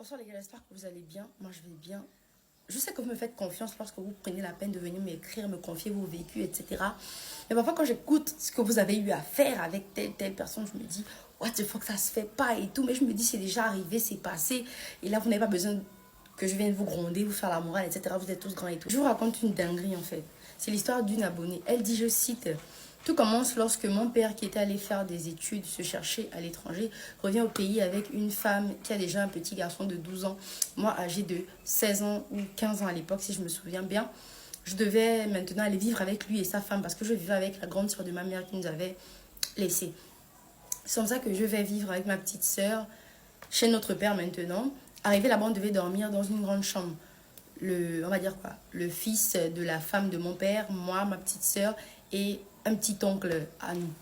Bonsoir les gars, j'espère que vous allez bien. Moi je vais bien. Je sais que vous me faites confiance lorsque vous prenez la peine de venir m'écrire, me confier vos vécus, etc. Mais parfois quand j'écoute ce que vous avez eu à faire avec telle personne, je me dis, what the fuck, ça se fait pas et tout. Mais je me dis, c'est déjà arrivé, c'est passé. Et là, vous n'avez pas besoin que je vienne vous gronder, vous faire la morale, etc. Vous êtes tous grands et tout. Je vous raconte une dinguerie en fait. C'est l'histoire d'une abonnée. Elle dit, je cite, tout commence lorsque mon père, qui était allé faire des études, se chercher à l'étranger, revient au pays avec une femme qui a déjà un petit garçon de 12 ans, moi âgé de 16 ans ou 15 ans à l'époque, si je me souviens bien. Je devais maintenant aller vivre avec lui et sa femme parce que je vivais avec la grande soeur de ma mère qui nous avait laissés. C'est comme ça que je vais vivre avec ma petite soeur chez notre père maintenant. Arrivé là-bas, on devait dormir dans une grande chambre. On va dire quoi, le fils de la femme de mon père, moi, ma petite soeur et un petit oncle à nous.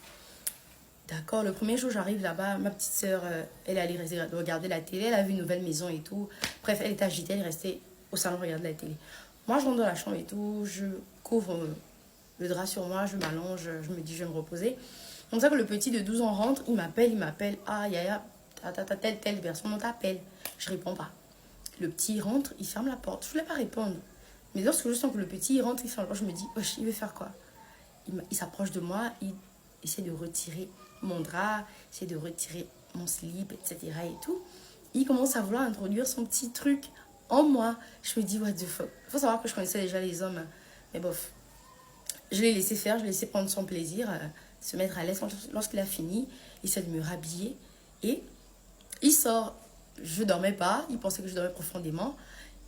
D'accord, le premier jour j'arrive là-bas, ma petite soeur, elle est allée regarder la télé, elle a vu une nouvelle maison et tout. Bref, elle était agitée, elle est restée au salon regarder la télé. Moi je rentre dans la chambre et tout, je couvre le drap sur moi, je m'allonge, je me dis je vais me reposer. Comme ça que le petit de 12 ans rentre, il m'appelle, ah Yaya, telle personne, on t'appelle. Je réponds pas. Le petit rentre, il ferme la porte. Je voulais pas répondre. Mais lorsque je sens que le petit rentre, il ferme la porte, je me dis, wesh, il veut faire quoi? Il s'approche de moi, il essaie de retirer mon drap, essaie de retirer mon slip, etc. et tout. Il commence à vouloir introduire son petit truc en moi. Je me dis, what the fuck. Il faut savoir que je connaissais déjà les hommes. Mais bof. Je l'ai laissé faire, je l'ai laissé prendre son plaisir, se mettre à l'aise. Lorsqu'il a fini, il essaie de me rhabiller. Et il sort. Je dormais pas, il pensait que je dormais profondément.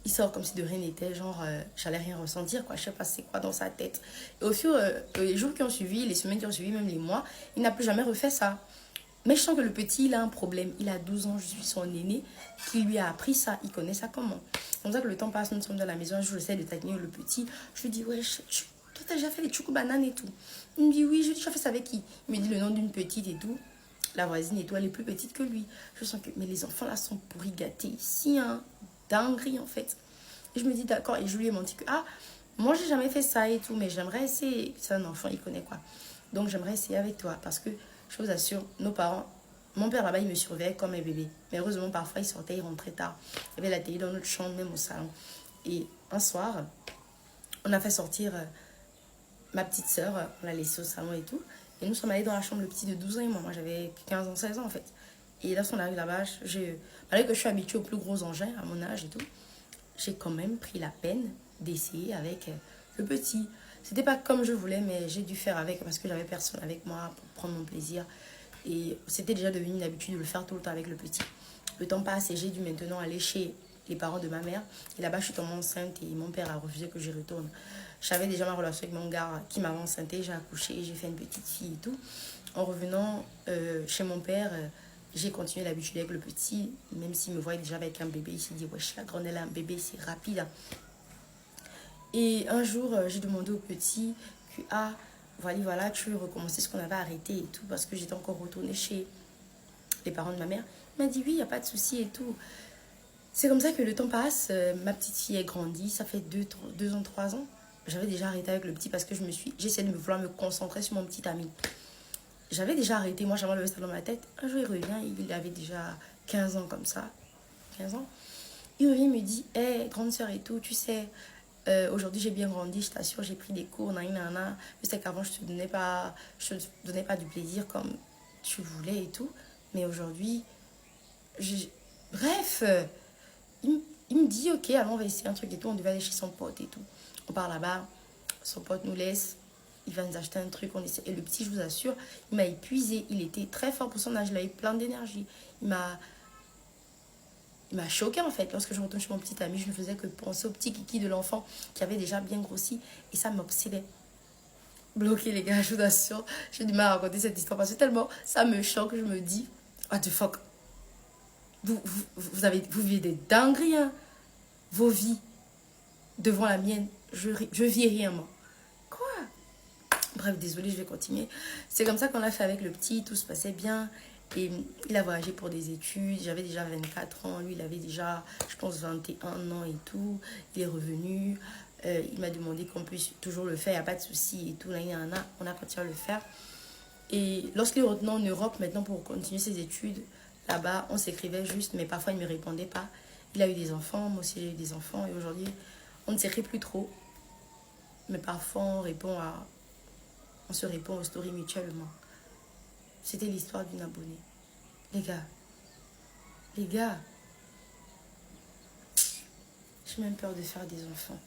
Il sort comme si de rien n'était, genre j'allais rien ressentir, quoi. Je sais pas c'est quoi dans sa tête. Et au fur les jours qui ont suivi, les semaines qui ont suivi, même les mois, il n'a plus jamais refait ça. Mais je sens que le petit, il a un problème. Il a 12 ans, je suis son aîné, qui lui a appris ça. Il connaît ça comment. C'est comme ça que le temps passe, nous sommes dans la maison, un jour j'essaie de taquiner le petit. Je lui dis, ouais, toi t'as déjà fait les choux bananes et tout. Il me dit, oui, je lui dis, tu as fait ça avec qui? Il me dit le nom d'une petite et tout. La voisine et tout, elle est plus petite que lui. Je sens que, mais les enfants là sont pourris gâtés ici, hein. Dinguerie en fait. Et je me dis d'accord, et je lui ai menti que, ah, moi j'ai jamais fait ça et tout, mais j'aimerais essayer. C'est un enfant, il connaît quoi. Donc j'aimerais essayer avec toi parce que, je vous assure, nos parents, mon père là-bas, il me surveillait comme un bébé. Mais heureusement, parfois, il sortait, il rentrait tard. Il y avait la télé dans notre chambre, même au salon. Et un soir, on a fait sortir ma petite soeur, on l'a laissée au salon et tout. Et nous sommes allés dans la chambre, le petit de 12 ans et moi. Moi, j'avais 15 ans, 16 ans en fait. Et lorsqu'on arrive là-bas, malgré que je suis habituée aux plus gros engins à mon âge et tout, j'ai quand même pris la peine d'essayer avec le petit. C'était pas comme je voulais, mais j'ai dû faire avec parce que j'avais personne avec moi pour prendre mon plaisir. Et c'était déjà devenu une habitude de le faire tout le temps avec le petit. Le temps passe et j'ai dû maintenant aller chez les parents de ma mère. Et là-bas, je suis tombée enceinte et mon père a refusé que j'y retourne. J'avais déjà ma relation avec mon gars qui m'avait enceintée, j'ai accouché, j'ai fait une petite fille et tout. En revenant chez mon père, j'ai continué l'habitude avec le petit, même s'il me voyait déjà avec un bébé, il s'est dit, wesh, la grande, elle a un bébé, c'est rapide. Et un jour, j'ai demandé au petit que, ah, voilà, tu veux recommencer ce qu'on avait arrêté et tout, parce que j'étais encore retournée chez les parents de ma mère. Il m'a dit, oui, il n'y a pas de souci et tout. C'est comme ça que le temps passe, ma petite fille est grandie, ça fait 2 ans, 3 ans. J'avais déjà arrêté avec le petit parce que j'essaie de vouloir me concentrer sur mon petit ami. J'avais déjà arrêté, moi j'avais levé ça dans ma tête. Un jour il revient, il avait déjà 15 ans comme ça. 15 ans. Il revient, il me dit, hé, hey, grande soeur et tout, tu sais, aujourd'hui j'ai bien grandi, je t'assure, j'ai pris des cours, nanana. Je sais qu'avant je te donnais pas du plaisir comme tu voulais et tout. Mais aujourd'hui, bref, il me dit, ok, allons, on va essayer un truc et tout. On devait aller chez son pote et tout. On part là-bas, son pote nous laisse, il va nous acheter un truc, on essaie. Et le petit, je vous assure, il m'a épuisé. Il était très fort pour son âge, il a eu plein d'énergie. Il m'a choqué en fait. Lorsque je retourne chez mon petit ami, je ne faisais que penser au petit kiki de l'enfant qui avait déjà bien grossi. Et ça m'obsédait. Bloqué les gars, je vous assure. J'ai du mal à raconter cette histoire parce que tellement ça me choque, je me dis, what the fuck. Vous vivez des dingueries, hein. Vos vies devant la mienne. Je vis rien, moi. Quoi? Bref, désolé, je vais continuer. C'est comme ça qu'on l'a fait avec le petit, tout se passait bien. Et il a voyagé pour des études. J'avais déjà 24 ans, lui, il avait déjà, je pense, 21 ans et tout. Il est revenu. Il m'a demandé qu'on puisse toujours le faire, il n'y a pas de souci et tout. Là, on a continué à le faire. Et lorsqu'il est retourné en Europe, maintenant, pour continuer ses études, là-bas, on s'écrivait juste, mais parfois, il ne me répondait pas. Il a eu des enfants, moi aussi j'ai eu des enfants. Et aujourd'hui, on ne s'écrit plus trop. Mais parfois, on se répond aux stories mutuellement. C'était l'histoire d'une abonnée. Les gars, j'ai même peur de faire des enfants.